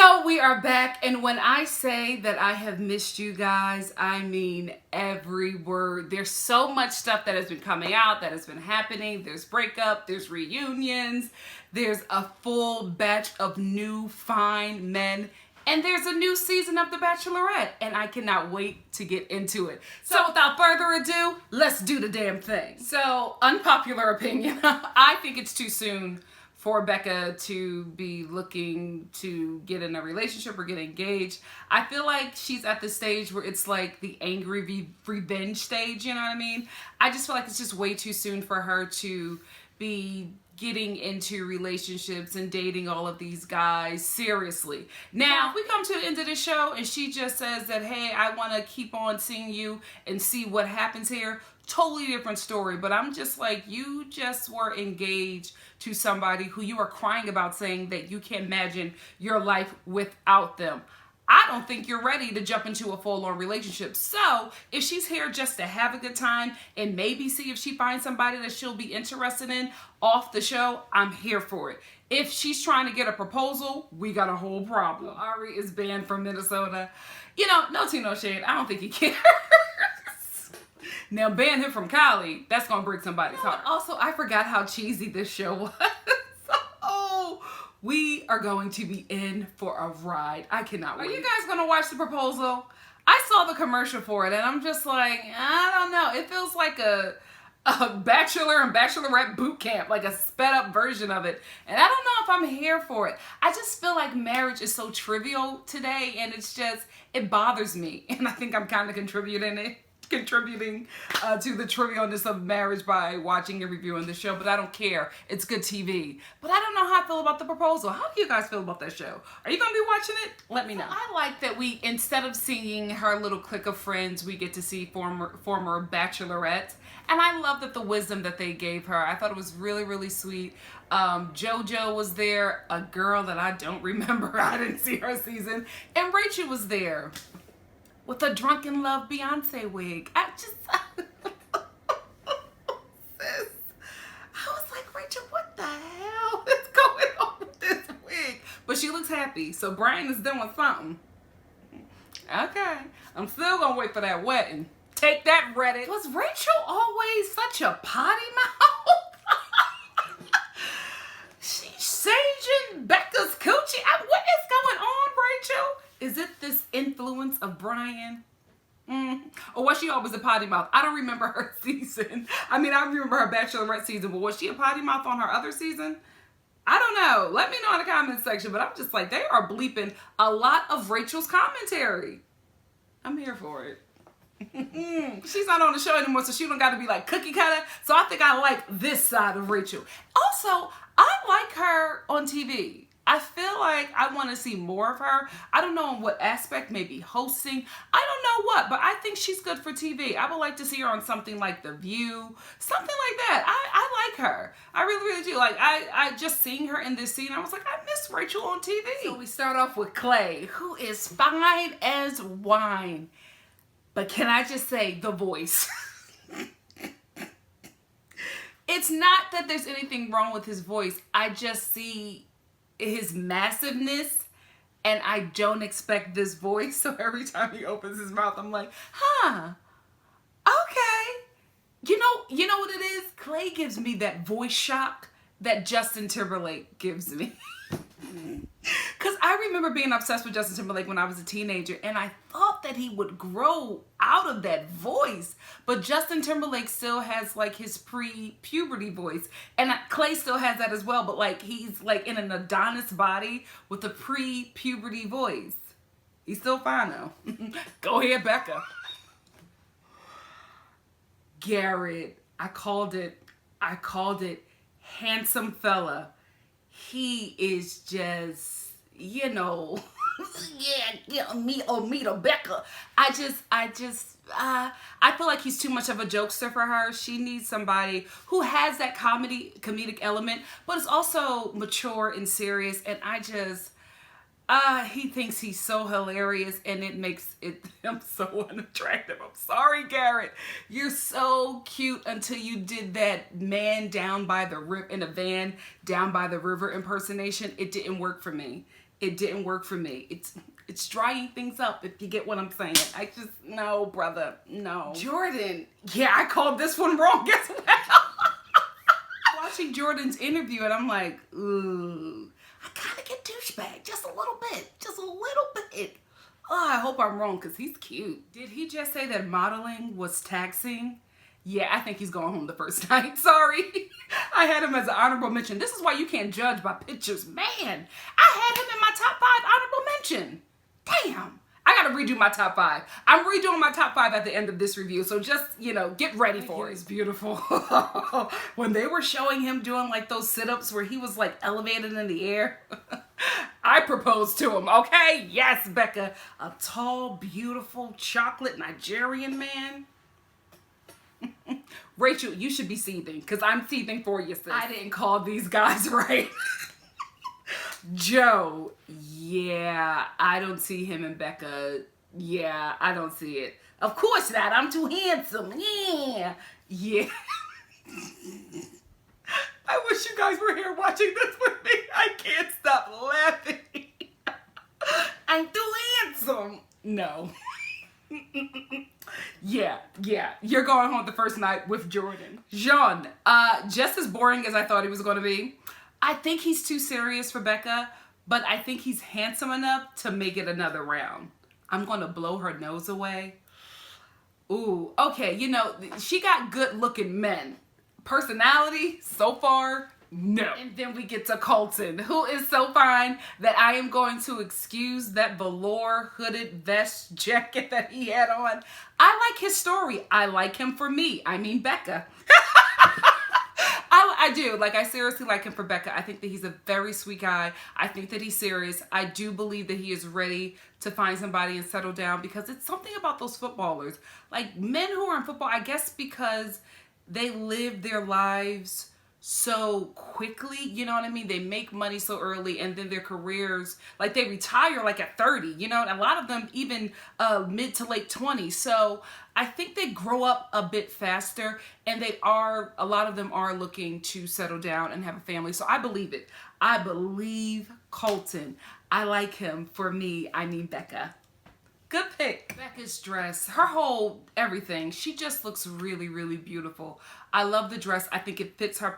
So we are back, and when I say that I have missed you guys, I mean every word. There's so much stuff that has been coming out, that has been happening. There's breakup, there's reunions, there's a full batch of new fine men, and there's a new season of The Bachelorette, and I cannot wait to get into it. So without further ado, let's do the damn thing. So, unpopular opinion, I think it's too soon for Becca to be looking to get in a relationship or get engaged. I feel like she's at the stage where it's like the angry revenge stage, you know what I mean? I just feel like it's just way too soon for her to be getting into relationships and dating all of these guys seriously. Now, if we come to the end of the show and she just says that, hey, I want to keep on seeing you and see what happens here, totally different story. But I'm just like, you just were engaged to somebody who you are crying about, saying that you can't imagine your life without them. I don't think you're ready to jump into a full-on relationship. So if she's here just to have a good time and maybe see if she finds somebody that she'll be interested in off the show, I'm here for it. If she's trying to get a proposal, we got a whole problem. Ari is banned from Minnesota. You know, no tea, no shade. I don't think he cares. Now ban him from Cali, that's gonna break somebody's heart. Also, I forgot how cheesy this show was. Oh, we are going to be in for a ride. I cannot wait. Are you guys gonna watch the proposal? I saw the commercial for it and I'm just like, I don't know. It feels like a Bachelor and Bachelorette boot camp, like a sped up version of it. And I don't know if I'm here for it. I just feel like marriage is so trivial today and it's just, it bothers me. And I think I'm kind of contributing to the trivialness of marriage by watching and reviewing the show, but I don't care. It's good TV. But I don't know how I feel about the proposal. How do you guys feel about that show? Are you gonna be watching it? Let me know. I like that we, instead of seeing her little clique of friends, we get to see former Bachelorette. And I love that the wisdom that they gave her. I thought it was really, really sweet. JoJo was there, a girl that I don't remember. I didn't see her season. And Rachel was there with a Drunken Love Beyonce wig. I was like, Rachel, what the hell is going on with this wig? But she looks happy, so Brian is doing something. Okay, I'm still gonna wait for that wedding. Take that, Reddit. Was Rachel always such a potty mouth? She's saging Becca's coochie. What is going on, Rachel? Is it this influence of Brian? Or was she always a potty mouth? I don't remember her season. I mean, I remember her Bachelorette season, but was she a potty mouth on her other season? I don't know. Let me know in the comment section, but I'm just like, they are bleeping a lot of Rachel's commentary. I'm here for it. She's not on the show anymore, so she don't got to be like cookie cutter. So I think I like this side of Rachel. Also, I like her on TV. I feel like I want to see more of her. I don't know in what aspect, maybe hosting. I don't know what, but I think she's good for TV. I would like to see her on something like The View, something like that. I like her. I really, really do. Like, I just seeing her in this scene, I was like, I miss Rachel on TV. So we start off with Clay, who is fine as wine. But can I just say, the voice. It's not that there's anything wrong with his voice. I just see his massiveness and I don't expect this voice. So every time he opens his mouth, I'm like, huh, okay. You know what it is? Clay gives me that voice shock that Justin Timberlake gives me. Because I remember being obsessed with Justin Timberlake when I was a teenager, and I thought that he would grow out of that voice. But Justin Timberlake still has like his pre-puberty voice, and Clay still has that as well, but like he's like in an Adonis body with a pre-puberty voice. He's still fine though. Go ahead, Becca. Garrett, I called it handsome fella. He is just, you know, me to Becca. I feel like he's too much of a jokester for her. She needs somebody who has that comedic element, but is also mature and serious. And he thinks he's so hilarious, and it makes him so unattractive. I'm sorry, Garrett. You're so cute until you did that man down by the river in a van down by the river impersonation. It didn't work for me. It didn't work for me. It's drying things up, if you get what I'm saying. I just, no, brother, no. Jordan, yeah, I called this one wrong as well. Watching Jordan's interview, and I'm like, ooh, I kind of get douchebag, just a little bit, just a little bit. Oh, I hope I'm wrong, because he's cute. Did he just say that modeling was taxing? Yeah, I think he's going home the first night. Sorry. I had him as an honorable mention. This is why you can't judge by pictures. Man, I had him in my top 5 honorable mention. Damn. I got to redo my top 5. I'm redoing my top 5 at the end of this review. So just, get ready for it. It's beautiful. When they were showing him doing like those sit-ups where he was like elevated in the air, I proposed to him, okay? Yes, Becca. A tall, beautiful, chocolate Nigerian man. Rachel, you should be seething, because I'm seething for you, sis. I didn't call these guys right. Joe, yeah, I don't see him and Becca. Yeah, I don't see it. Of course not, I'm too handsome. Yeah. I wish you guys were here watching this with me. I can't stop laughing. I'm too handsome. No. Yeah, you're going home the first night with Jordan. Jean, just as boring as I thought he was going to be. I think he's too serious for Becca, but I think he's handsome enough to make it another round. I'm going to blow her nose away. Ooh, okay, she got good looking men. Personality, so far, no. And then we get to Colton, who is so fine that I am going to excuse that velour hooded vest jacket that he had on. I like his story. I like him for me. I mean, Becca. I do. Like, I seriously like him for Becca. I think that he's a very sweet guy. I think that he's serious. I do believe that he is ready to find somebody and settle down, because it's something about those footballers. Like, men who are in football, I guess because they live their lives so quickly, you know what I mean? They make money so early, and then their careers, like, they retire like at 30, and a lot of them even mid to late 20s. So I think they grow up a bit faster, and a lot of them are looking to settle down and have a family. So I believe it. I believe Colton. I like him for me. I mean, Becca. Good pick. Becca's dress, her whole everything, she just looks really, really beautiful. I love the dress. I think it fits her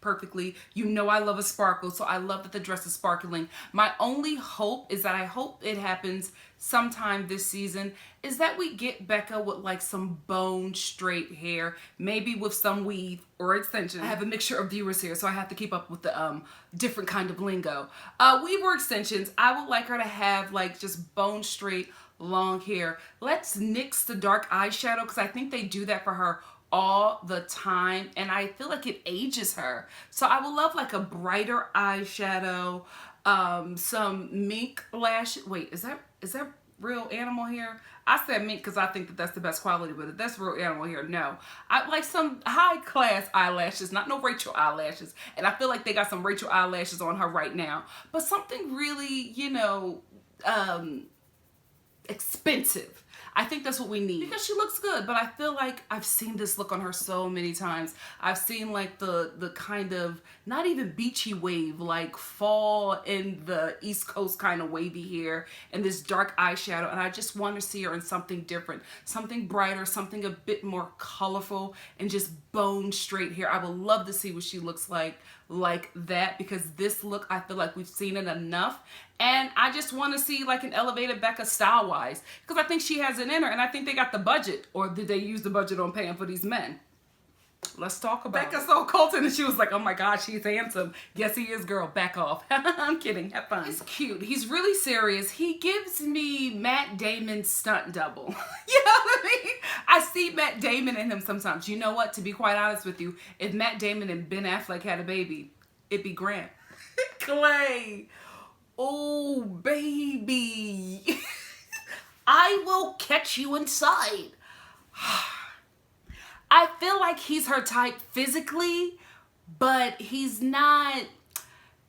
perfectly. I love a sparkle, so I love that the dress is sparkling. My only hope is that I hope it happens sometime this season, is that we get Becca with like some bone straight hair, maybe with some weave or extension. I have a mixture of viewers here, so I have to keep up with the different kind of lingo. Weave or extensions. I would like her to have like just bone straight long hair. Let's nix the dark eyeshadow, because I think they do that for her all the time, and I feel like it ages her. So I would love like a brighter eyeshadow, some mink lash. Wait, is that real animal hair? I said mink because I think that that's the best quality, but if that's real animal hair, no. I like some high class eyelashes, not no Rachel eyelashes, and I feel like they got some Rachel eyelashes on her right now, but something really, expensive. I think that's what we need, because she looks good, but I feel like I've seen this look on her so many times. I've seen like the kind of, not even beachy wave, like fall in the East Coast kind of wavy hair and this dark eyeshadow, and I just want to see her in something different, something brighter, something a bit more colorful, and just bone straight hair. I would love to see what she looks like that, because this look, I feel like we've seen it enough, and I just want to see like an elevated Becca style wise, because I think she has it in her, and I think they got the budget, or did they use the budget on paying for these men? Let's talk about Becca saw Colton and she was like, oh my gosh, he's handsome. Yes, he is, girl. Back off. I'm kidding. Have fun. He's cute. He's really serious. He gives me Matt Damon's stunt double. You know what I mean? I see Matt Damon in him sometimes. You know what? To be quite honest with you, if Matt Damon and Ben Affleck had a baby, it'd be Grant. Clay. Oh, baby. I will catch you inside. I feel like he's her type physically, but he's not,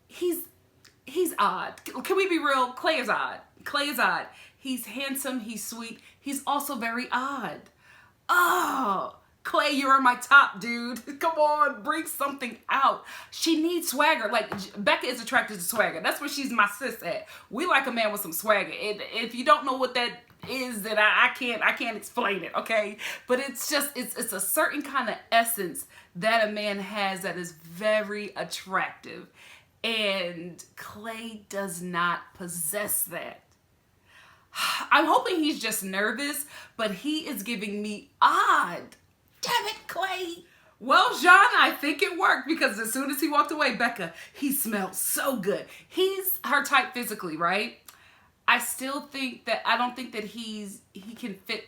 he's odd. Can we be real? Clay is odd. Clay is odd. He's handsome, he's sweet, he's also very odd. Oh, Clay, you're my top, dude. Come on, bring something out. She needs swagger. Like, Becca is attracted to swagger. That's where she's my sis at. We like a man with some swagger. If you don't know what that is, then I can't explain it, okay? But it's just, it's a certain kind of essence that a man has that is very attractive. And Clay does not possess that. I'm hoping he's just nervous, but he is giving me odd. Damn it, Clay. Well, Jean, I think it worked because as soon as he walked away, Becca, he smelled so good. He's her type physically, right? I still think that, I don't think that he can fit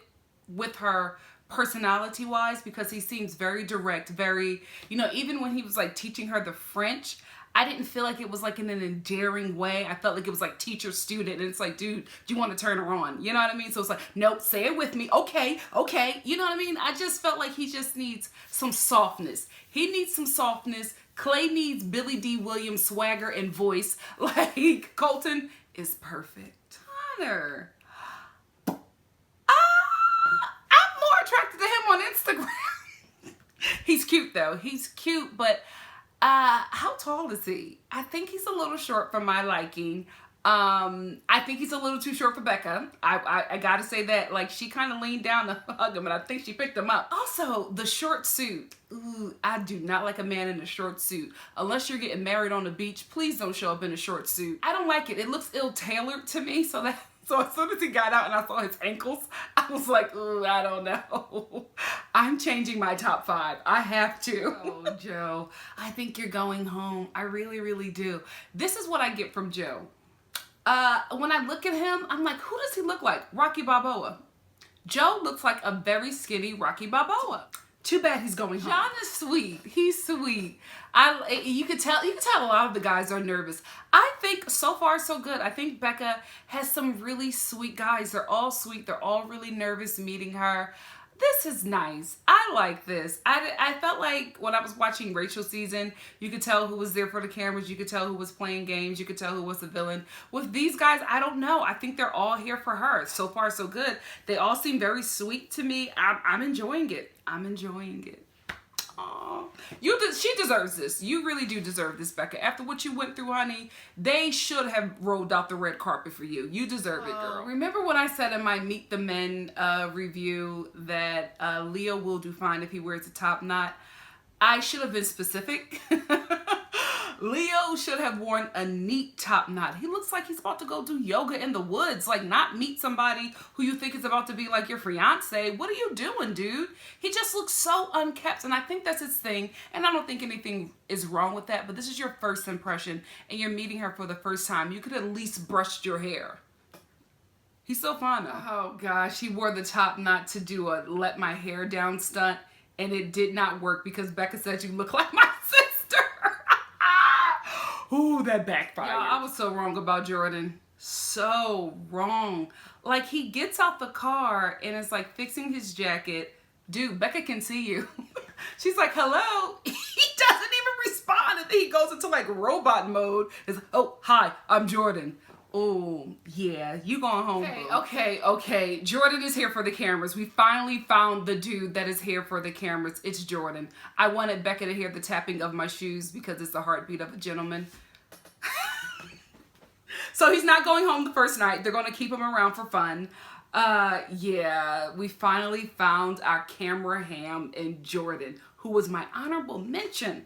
with her personality-wise because he seems very direct, very, you know, even when he was like teaching her the French, I didn't feel like it was like in an endearing way. I felt like it was like teacher-student, and it's like, dude, do you want to turn her on? You know what I mean? So it's like, nope, say it with me. Okay, okay. You know what I mean? I just felt like he just needs some softness. He needs some softness. Clay needs Billy D. Williams swagger and voice. Like, Colton is perfect. Hunter. I'm more attracted to him on Instagram. He's cute, though. He's cute, but how tall is he? I think he's a little short for my liking. I think he's a little too short for Becca. I gotta say that, like, she kind of leaned down to hug him, and I think she picked him up. Also, the short suit. Ooh, I do not like a man in a short suit. Unless you're getting married on the beach, please don't show up in a short suit. I don't like it. It looks ill-tailored to me, so as soon as he got out and I saw his ankles, I was like, ooh, I don't know. I'm changing my top 5. I have to. Oh, Joe, I think you're going home. I really, really do. This is what I get from Joe. When I look at him, I'm like, who does he look like? Rocky Balboa. Joe looks like a very skinny Rocky Balboa. Too bad he's going home. John is sweet. He's sweet. You could tell a lot of the guys are nervous. I think so far so good. I think Becca has some really sweet guys. They're all sweet. They're all really nervous meeting her. This is nice. I like this. I felt like when I was watching Rachel's season, you could tell who was there for the cameras. You could tell who was playing games. You could tell who was the villain. With these guys, I don't know. I think they're all here for her. So far, so good. They all seem very sweet to me. I'm enjoying it. I'm enjoying it. Aww. She deserves this. You really do deserve this, Becca. After what you went through, honey, they should have rolled out the red carpet for you. You deserve it, girl. Remember when I said in my Meet the Men review that Leo will do fine if he wears a top knot? I should have been specific. Leo should have worn a neat top knot. He looks like he's about to go do yoga in the woods, like not meet somebody who you think is about to be like your fiance. What are you doing, dude? He just looks so unkept, and I think that's his thing, and I don't think anything is wrong with that, but this is your first impression, and you're meeting her for the first time. You could at least brush your hair. He's so fine though. Oh gosh, he wore the top knot to do a let my hair down stunt, and it did not work because Becca said you look like my sister. Ooh, that backfired. Yeah, I was so wrong about Jordan. So wrong. Like, he gets out the car and is like fixing his jacket. Dude, Becca can see you. She's like, hello. He doesn't even respond. And then he goes into like robot mode. It's, oh, hi, I'm Jordan. Oh, yeah, you going home, okay. Jordan is here for the cameras. We finally found the dude that is here for the cameras. It's Jordan. I wanted Becca to hear the tapping of my shoes because it's the heartbeat of a gentleman. So he's not going home the first night. They're going to keep him around for fun. Yeah, we finally found our camera ham in Jordan, who was my honorable mention.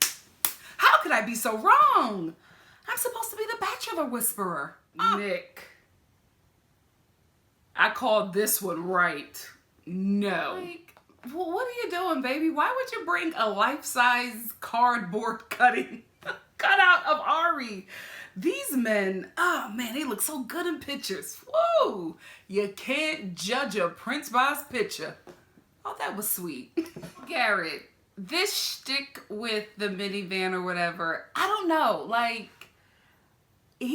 How could I be so wrong? I'm supposed to be the Bachelor Whisperer. Nick. I called this one right. No. Like, well, what are you doing, baby? Why would you bring a life-size cardboard cutout of Ari? These men, oh man, they look so good in pictures. Whoa. You can't judge a prince by his picture. Oh, that was sweet. Garrett, this shtick with the minivan or whatever, I don't know. Like,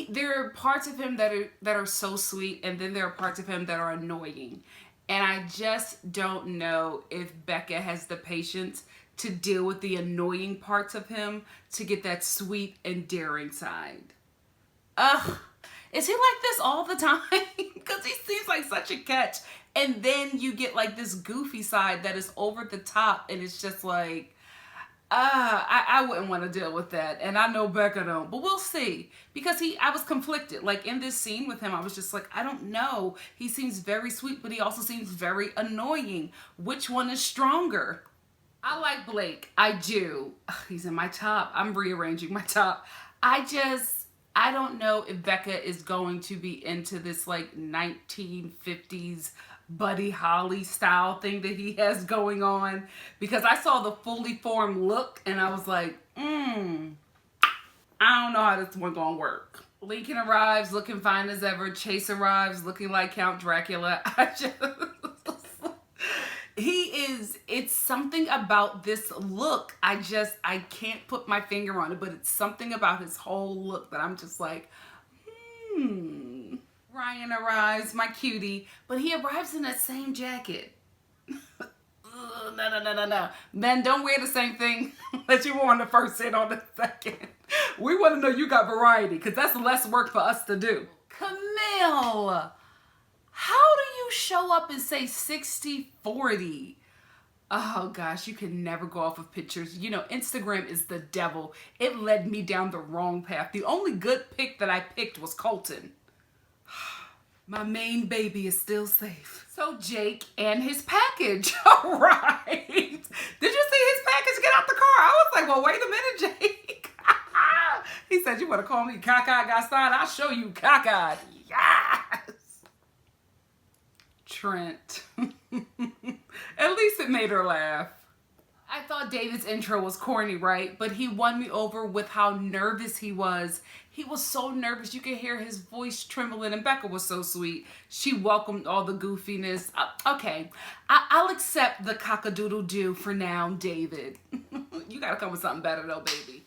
there are parts of him that are so sweet, and then there are parts of him that are annoying. And I just don't know if Becca has the patience to deal with the annoying parts of him to get that sweet and daring side. Ugh, is he like this all the time? Because he seems like such a catch And then you get like this goofy side that is over the top, and it's just like, I wouldn't want to deal with that. And I know Becca don't, but we'll see. Because I was conflicted. Like in this scene with him, I was just like, I don't know. He seems very sweet, but he also seems very annoying. Which one is stronger? I like Blake. I do. Ugh, he's in my top. I'm rearranging my top. I don't know if Becca is going to be into this like 1950s Buddy Holly style thing that he has going on, because I saw the fully formed look and I was like, I don't know how this one gonna work. Lincoln arrives looking fine as ever. Chase arrives looking like Count Dracula. It's something about this look. I can't put my finger on it, but it's something about his whole look that I'm just like, Ryan arrives, my cutie, but he arrives in that same jacket. No. Men, don't wear the same thing that you wore on the first and on the second. We want to know you got variety, because that's less work for us to do. Camille, how do you show up and say 60-40? Oh gosh, you can never go off of pictures. You know, Instagram is the devil. It led me down the wrong path. The only good pic that I picked was Colton. My main baby is still safe. So Jake and his package. All right. Did you see his package get out the car? I was like, well, wait a minute, Jake. He said, you want to call me cockeyed got signed? I'll show you cockeyed. Yes. Trent. At least it made her laugh. I thought David's intro was corny, right? But he won me over with how nervous he was. He was so nervous. You could hear his voice trembling, and Becca was so sweet. She welcomed all the goofiness. Okay, I'll accept the cock-a-doodle-doo for now, David. You gotta come with something better though, baby.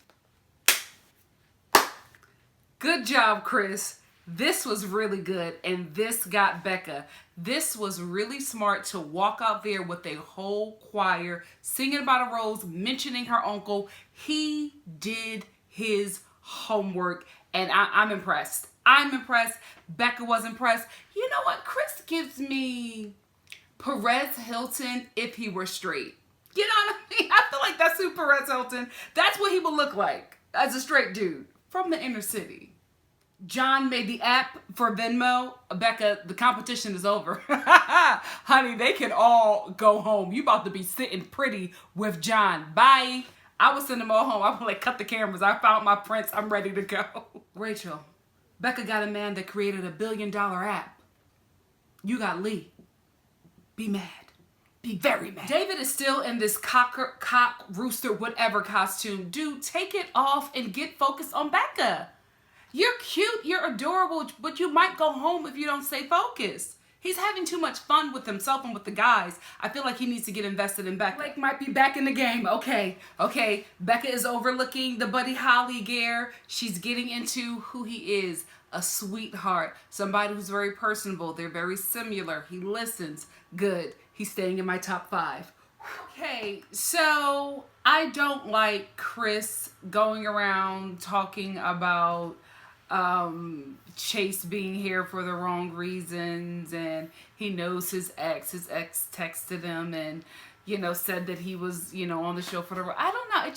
Good job, Chris. This was really good, and this got Becca. This was really smart to walk out there with a whole choir, singing about a rose, mentioning her uncle. He did his homework, and I'm impressed. I'm impressed. Becca was impressed. You know what? Chris gives me Perez Hilton if he were straight. You know what I mean? I feel like that's who Perez Hilton, that's what he would look like as a straight dude from the inner city. John made the app for Venmo. Becca, the competition is over. Honey, they can all go home. You about to be sitting pretty with John. Bye. I would send them all home. I would like, cut the cameras. I found my prince. I'm ready to go. Rachel, Becca got a man that created a $1 billion app. You got Lee. Be mad. Be very mad. David is still in this cock, rooster, whatever costume. Dude, take it off and get focused on Becca. You're cute, you're adorable, but you might go home if you don't stay focused. He's having too much fun with himself and with the guys. I feel like he needs to get invested in Becca. Blake might be back in the game. Okay. Becca is overlooking the Buddy Holly gear. She's getting into who he is. A sweetheart. Somebody who's very personable. They're very similar. He listens. Good. He's staying in my top 5. Okay, so I don't like Chris going around talking about Chase being here for the wrong reasons, and he knows his ex texted him and, you know, said that he was, you know, on the show for the, I don't know,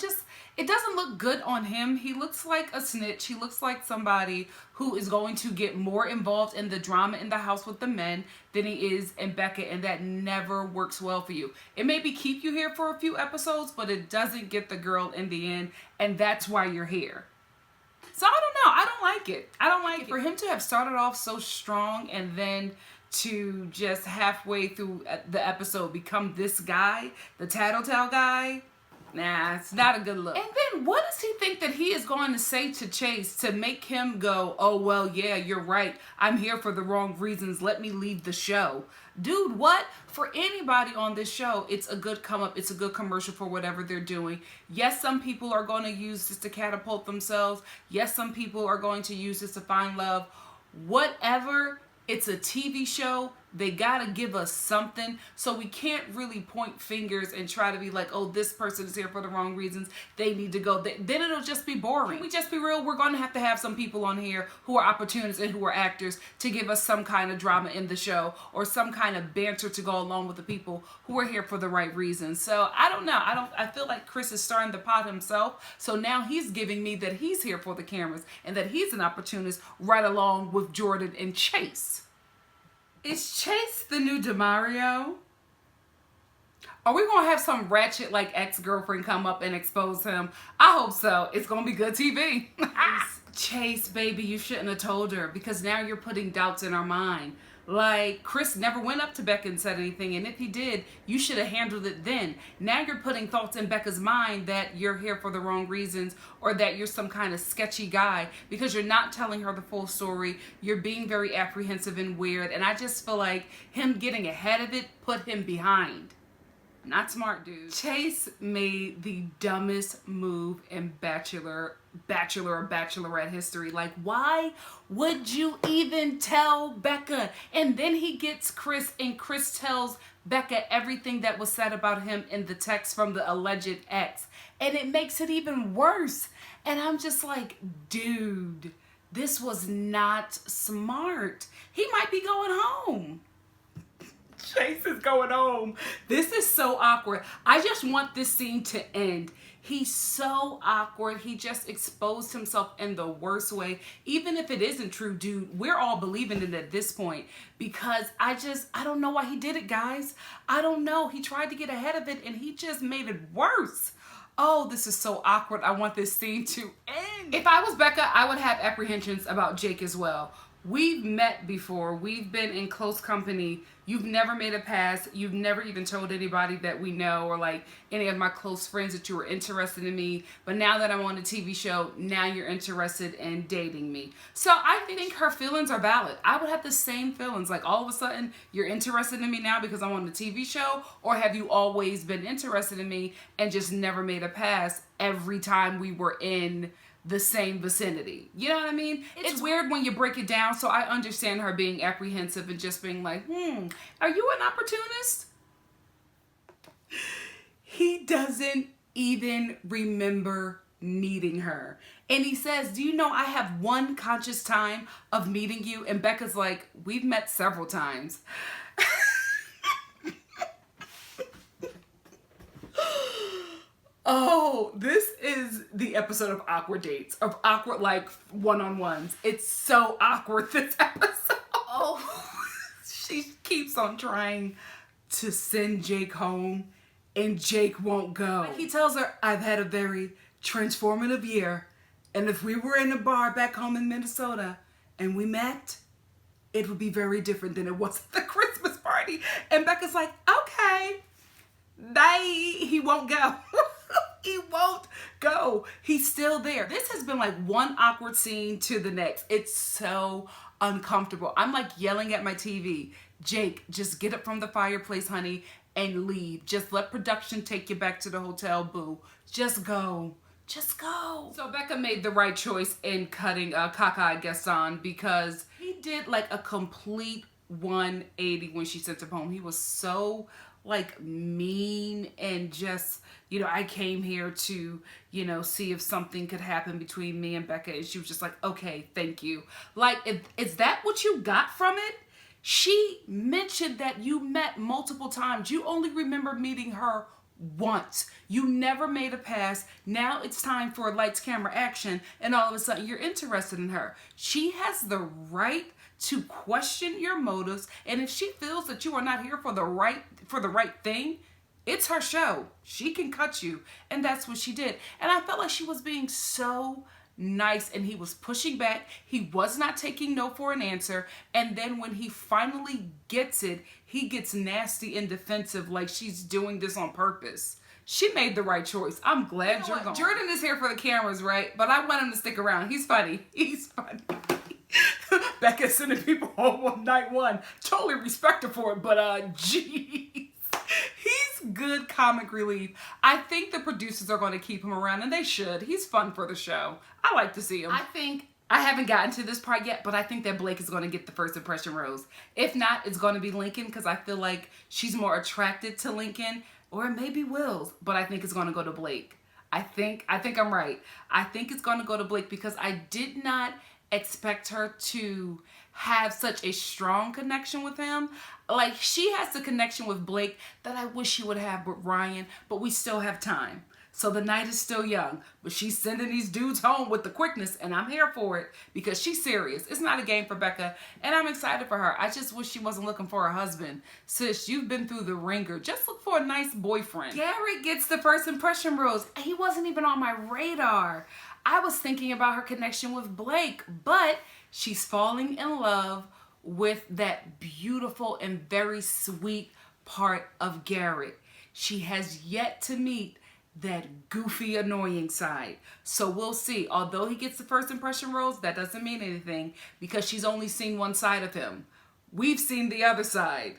it doesn't look good on him. He looks like a snitch. He looks like somebody who is going to get more involved in the drama in the house with the men than he is in Becca, and that never works well for you. It maybe keep you here for a few episodes, but it doesn't get the girl in the end, and that's why you're here. So I don't know. I don't like it. I don't like it. For him to have started off so strong and then to just halfway through the episode become this guy, the tattletale guy, nah, it's not a good look. And then what does he think that he is going to say to Chase to make him go, oh, well, yeah, you're right. I'm here for the wrong reasons. Let me leave the show. Dude, what? For anybody on this show, it's a good come up. It's a good commercial for whatever they're doing. Yes, some people are going to use this to catapult themselves. Yes, some people are going to use this to find love. Whatever, it's a TV show. They gotta give us something, so we can't really point fingers and try to be like, oh, this person is here for the wrong reasons, they need to go. Then it'll just be boring. Can we just be real? We're gonna have to have some people on here who are opportunists and who are actors to give us some kind of drama in the show, or some kind of banter to go along with the people who are here for the right reasons. So I don't know. I feel like Chris is starting the pot himself, so now he's giving me that he's here for the cameras and that he's an opportunist right along with Jordan and Chase. Is Chase the new DeMario? Are we gonna have some ratchet like ex-girlfriend come up and expose him? I hope so. It's gonna be good TV. Chase, baby, you shouldn't have told her, because now you're putting doubts in our mind. Like, Chris never went up to Becca and said anything, and if he did, you should have handled it then. Now you're putting thoughts in Becca's mind that you're here for the wrong reasons, or that you're some kind of sketchy guy, because you're not telling her the full story. You're being very apprehensive and weird, and I just feel like him getting ahead of it put him behind. Not smart, dude. Chase made the dumbest move in Bachelor or Bachelorette history. Like, why would you even tell Becca? And then he gets Chris, and Chris tells Becca everything that was said about him in the text from the alleged ex. And it makes it even worse. And I'm just like, dude, this was not smart. He might be going home. Chase is going home. This is so awkward. I just want this scene to end. He's so awkward. He just exposed himself in the worst way. Even if it isn't true, dude, we're all believing it at this point, because I don't know why he did it, guys. I don't know. He tried to get ahead of it and he just made it worse. Oh, this is so awkward. I want this scene to end. If I was Becca, I would have apprehensions about Jake as well. We've met before. We've been in close company. You've never made a pass. You've never even told anybody that we know, or like any of my close friends, that you were interested in me. But now that I'm on a TV show, now you're interested in dating me. So I think her feelings are valid. I would have the same feelings. Like, all of a sudden, you're interested in me now because I'm on the TV show? Or have you always been interested in me and just never made a pass every time we were in the same vicinity? You know what I mean? It's weird when you break it down, so I understand her being apprehensive and just being like, are you an opportunist? He doesn't even remember meeting her. And he says, do you know I have one conscious time of meeting you? And Becca's like, we've met several times. Oh, this is the episode of awkward dates, of awkward, like, one-on-ones. It's so awkward, this episode. Oh, she keeps on trying to send Jake home, and Jake won't go. He tells her, I've had a very transformative year, and if we were in a bar back home in Minnesota and we met, it would be very different than it was at the Christmas party. And Becca's like, okay, bye. He won't go. He won't go. He's still there. This has been like one awkward scene to the next. It's so uncomfortable. I'm like yelling at my TV. Jake, just get up from the fireplace, honey, and leave. Just let production take you back to the hotel, boo. Just go. Just go. So Becca made the right choice in cutting Cockeyed Gaston, because he did like a complete 180 when she sent him home. He was so like mean and just, you know, I came here to, you know, see if something could happen between me and Becca. And she was just like, okay, thank you. Like, is that what you got from it? She mentioned that you met multiple times. You only remember meeting her once. You never made a pass. Now it's time for lights, camera, action. And all of a sudden you're interested in her. She has the right to question your motives, and if she feels that you are not here for the right thing, it's her show. She can cut you, and that's what she did. And I felt like she was being so nice, and he was pushing back. He was not taking no for an answer, and then when he finally gets it, he gets nasty and defensive, like she's doing this on purpose. She made the right choice. I'm glad you're gone. Jordan is here for the cameras, right? But I want him to stick around. He's funny. He's funny. Becca sending people home on night one. Totally respect her for it, but geez. He's good comic relief. I think the producers are going to keep him around, and they should. He's fun for the show. I like to see him. I think I haven't gotten to this part yet, but I think that Blake is going to get the first impression rose. If not, it's going to be Lincoln, because I feel like she's more attracted to Lincoln, or maybe Will's, but I think it's going to go to Blake. I think I'm right. I think it's going to go to Blake because I did not expect her to have such a strong connection with him. Like, she has the connection with Blake that I wish she would have with Ryan, but we still have time. So the night is still young, but she's sending these dudes home with the quickness, and I'm here for it because she's serious. It's not a game for Becca, and I'm excited for her. I just wish she wasn't looking for a husband. Sis, you've been through the ringer. Just look for a nice boyfriend. Garrett gets the first impression rose. He wasn't even on my radar. I was thinking about her connection with Blake, but she's falling in love with that beautiful and very sweet part of Garrett. She has yet to meet that goofy, annoying side. So we'll see. Although he gets the first impression rose, that doesn't mean anything because she's only seen one side of him. We've seen the other side.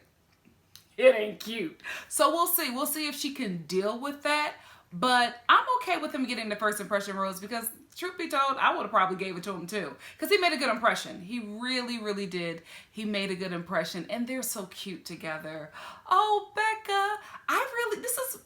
It ain't cute. So we'll see. We'll see if she can deal with that. But I'm okay with him getting the first impression rose because, truth be told, I would have probably gave it to him too. Because he made a good impression. He really, really did. He made a good impression. And they're so cute together. Oh, Becca.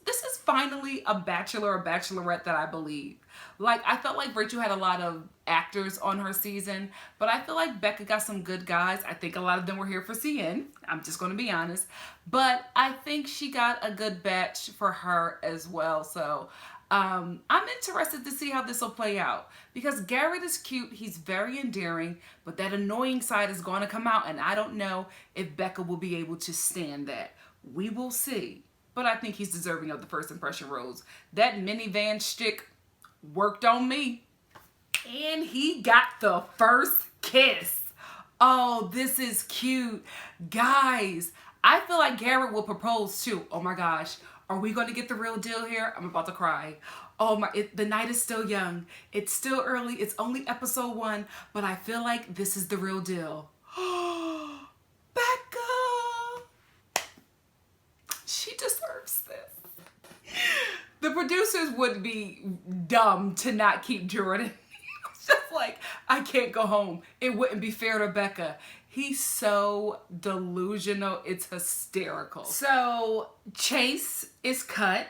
This is finally a Bachelor or Bachelorette that I believe. Like, I felt like Rachel had a lot of actors on her season, but I feel like Becca got some good guys. I think a lot of them were here for CN. I'm just going to be honest. But I think she got a good batch for her as well. So I'm interested to see how this will play out because Garrett is cute. He's very endearing, but that annoying side is going to come out, and I don't know if Becca will be able to stand that. We will see. But I think he's deserving of the first impression rose. That minivan shtick worked on me. And he got the first kiss. Oh, this is cute. Guys, I feel like Garrett will propose too. Oh my gosh. Are we going to get the real deal here? I'm about to cry. Oh my, the night is still young. It's still early. It's only episode 1, but I feel like this is the real deal. Becca! She deserves this. The producers would be dumb to not keep Jordan. It's just like, I can't go home. It wouldn't be fair to Becca. He's so delusional. It's hysterical. So Chase is cut.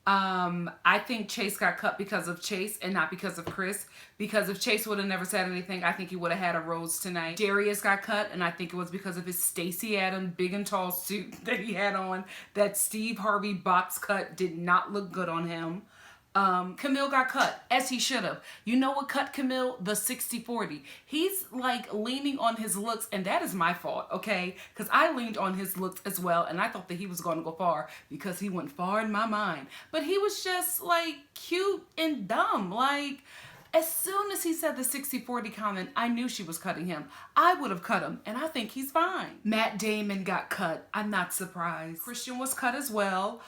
I think Chase got cut because of Chase and not because of Chris. Because if Chase would have never said anything, I think he would have had a rose tonight. Darius got cut, and I think it was because of his Stacey Adams big and tall suit that he had on. That Steve Harvey box cut did not look good on him. Camille got cut, as he should have. You know what cut Camille? The 60-40. He's like leaning on his looks, and that is my fault, okay? Because I leaned on his looks as well, and I thought that he was going to go far because he went far in my mind. But he was just like cute and dumb. Like, as soon as he said the 60-40 comment, I knew she was cutting him. I would have cut him, and I think he's fine. Matt Damon got cut. I'm not surprised. Christian was cut as well.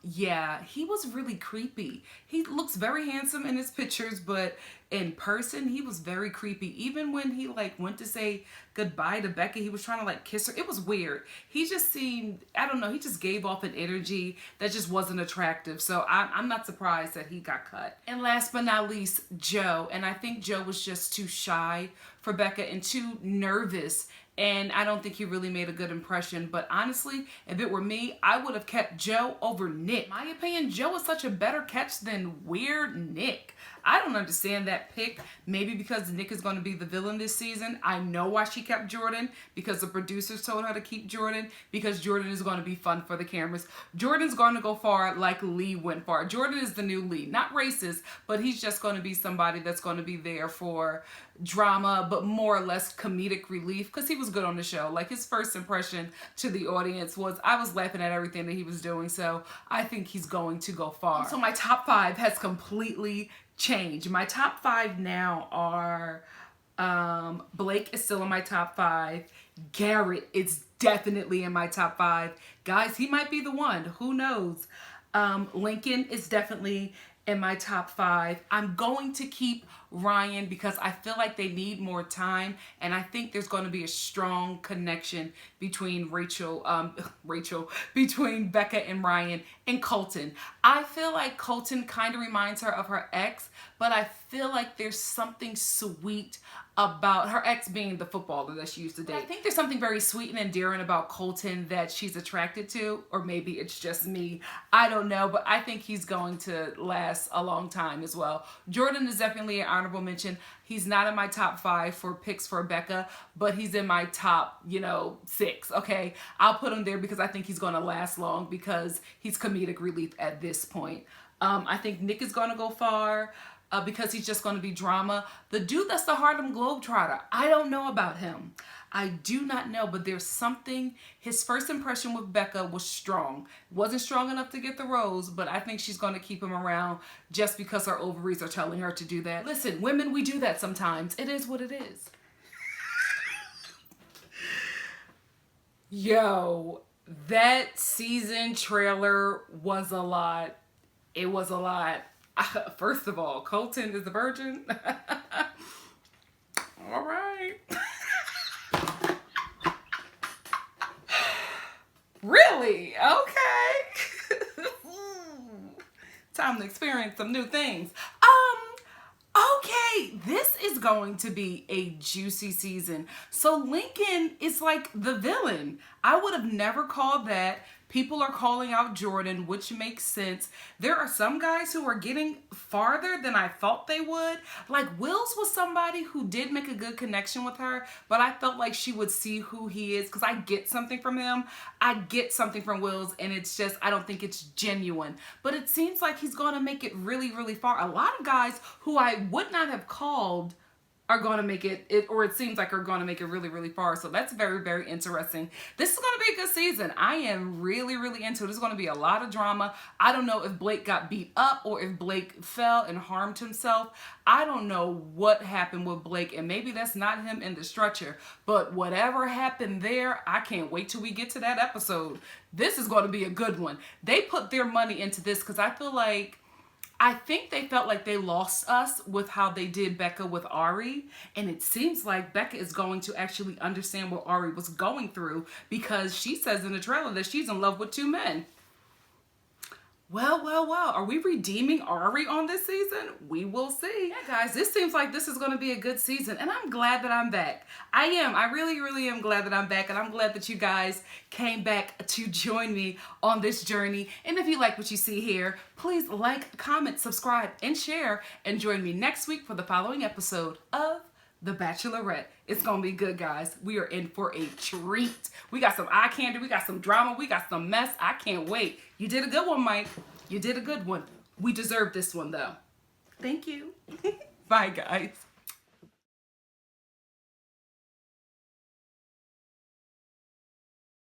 Yeah, he was really creepy. He looks very handsome in his pictures, but in person, he was very creepy. Even when he like went to say goodbye to Becca, he was trying to like kiss her. It was weird. He just seemed, I don't know, he just gave off an energy that just wasn't attractive. So I'm not surprised that he got cut. And last but not least, Joe. And I think Joe was just too shy for Becca and too nervous. And I don't think he really made a good impression. But honestly, if it were me, I would have kept Joe over Nick. In my opinion, Joe is such a better catch than weird Nick. I don't understand that pick. Maybe because Nick is going to be the villain this season. I know why she kept Jordan. Because the producers told her to keep Jordan. Because Jordan is going to be fun for the cameras. Jordan's going to go far like Lee went far. Jordan is the new Lee. Not racist, but he's just going to be somebody that's going to be there for drama, but more or less comedic relief. Because he was good on the show. Like, his first impression to the audience was, I was laughing at everything that he was doing. So I think he's going to go far. So my top 5 has completely changed. My top 5 now are Blake is still in my top 5. Garrett is definitely in my top 5. Guys, he might be the one. Who knows? Lincoln is definitely in my top 5. I'm going to keep Ryan because I feel like they need more time, and I think there's going to be a strong connection between between Becca and Ryan and Colton. I feel like Colton kind of reminds her of her ex, but I feel like there's something sweet about her ex being the footballer that she used to date. I think there's something very sweet and endearing about Colton that she's attracted to, or maybe it's just me. I don't know, but I think he's going to last a long time as well. Jordan is definitely an honorable mention. He's not in my top 5 for picks for Becca, but he's in my top, 6, okay? I'll put him there because I think he's going to last long because he's comedic relief at this point. I think Nick is going to go far. Because he's just going to be drama. The dude that's the Harlem Globetrotter, I don't know about him. I do not know, but there's something. His first impression with Becca was strong. Wasn't strong enough to get the rose, but I think she's going to keep him around just because her ovaries are telling her to do that. Listen, women, we do that sometimes. It is what it is. Yo, that season trailer was a lot. It was a lot. First of all, Colton is a virgin. All right. Really? Okay. Time to experience some new things. Okay, this is going to be a juicy season. So Lincoln is like the villain. I would have never called that. People are calling out Jordan, which makes sense. There are some guys who are getting farther than I thought they would. Like Wills was somebody who did make a good connection with her, but I felt like she would see who he is because I get something from him. I get something from Wills, and it's just, I don't think it's genuine. But it seems like he's going to make it really, really far. A lot of guys who I would not have called are going to make it, or it seems like are going to make it really, really far. So that's very, very interesting. This is going to be a good season. I am really, really into it. There's going to be a lot of drama. I don't know if Blake got beat up or if Blake fell and harmed himself. I don't know what happened with Blake, and maybe that's not him in the stretcher, but whatever happened there, I can't wait till we get to that episode. This is going to be a good one. They put their money into this because I think they felt like they lost us with how they did Becca with Ari. And it seems like Becca is going to actually understand what Ari was going through because she says in the trailer that she's in love with 2 men. Well. Are we redeeming Ari on this season? We will see. Yeah, guys, this seems like this is going to be a good season, and I'm glad that I'm back. I am. I really, really am glad that I'm back, and I'm glad that you guys came back to join me on this journey. And if you like what you see here, please like, comment, subscribe, and share, and join me next week for the following episode of The Bachelorette. It's gonna be good, guys. We are in for a treat. We got some eye candy, we got some drama, we got some mess. I can't wait. You did a good one, Mike. You did a good one. We deserve this one, though. Thank you. Bye, guys.